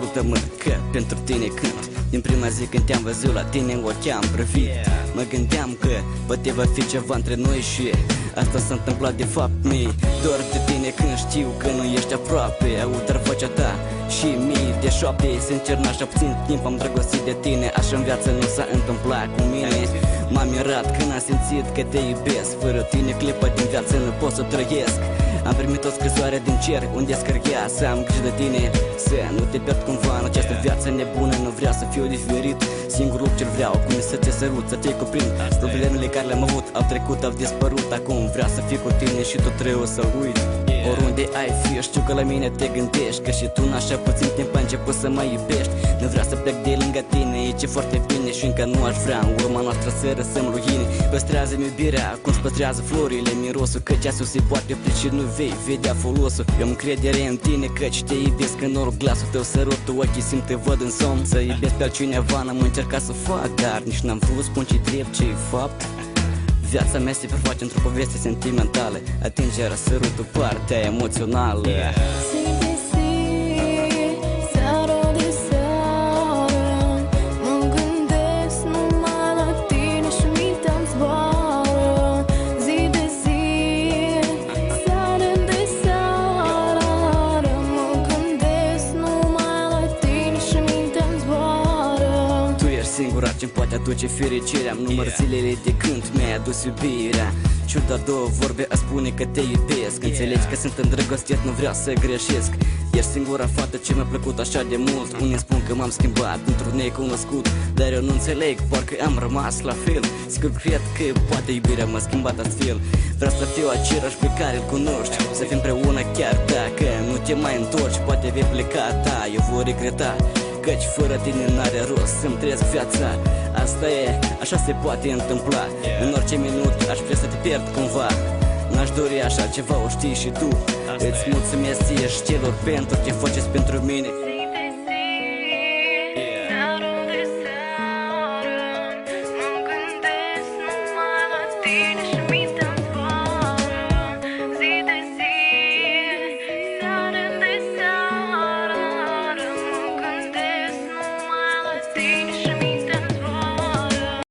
ascultă-mă că pentru tine cânt. Din prima zi când te-am văzut la tine în ochi am privit. Mă gândeam că poate va fi ceva între noi și asta s-a întâmplat de fapt mie. Doar de tine când știu că nu ești aproape. Aud doar vocea ta și mii de șoapte. Sincer n-așa puțin timp am drăgostit de tine. Așa în viață nu s-a întâmplat cu mine. M-am mirat când am simțit că te iubesc. Fără tine clipa din viață nu pot să trăiesc. Am primit o scrisoare din cer unde scria să am grijă de tine, să nu te pierd cumva în această viață nebună. Nu vreau să fiu diferit, singurul lucru ce vreau acum e să te sărut, să te cuprind. Problemele care le-am avut au trecut, au dispărut. Acum vreau să fiu cu tine și tu trebuie să uit. Oriunde ai fi, eu știu că la mine te gândești, că și tu în așa puțin timp ai început să mă iubești. Nu vreau să plec de lângă tine, e ce foarte bine și încă nu aș vrea în urma noastră să răsăm ruine. Păstrează-mi iubirea, cum îți păstrează florile, mirosul, că ceasul se poate opri și nu vei vedea folosul. Eu am încredere în tine, căci te iubesc în noroc, glasul tău sărutul, ochii simt, te văd în somn. Să iubesc pe altcineva n-am încercat să fac, dar nici n-am vrut spun ce drept, ce-i fapt. Viața mea se preface într-o poveste sentimentală, atingerea, sărutul, partea emoțională. Singura ce-mi poate aduce fericirea. Am număr zilele de când mi-ai adus iubirea. Ciuda două vorbe a spune că te iubesc. Înțelegi că sunt îndrăgostit, nu vreau să greșesc. Ești singura fată ce mi-a plăcut așa de mult. Unii spun că m-am schimbat într-un necunoscut, dar eu nu înțeleg, parcă am rămas la fel. Sigur cred că poate iubirea m-a schimbat astfel. Vreau să fiu același pe care îl cunoști, să fim împreună chiar dacă nu te mai întorci. Poate vei pleca, da, eu voi regreta, căci fără tine n-are rost să-mi trăiesc viața. Asta e, așa se poate întâmpla. În orice minut aș vrea să te pierd cumva. N-aș dori așa ceva, o știi și tu. Îți mulțumesc ție și celor pentru ce faceți pentru mine.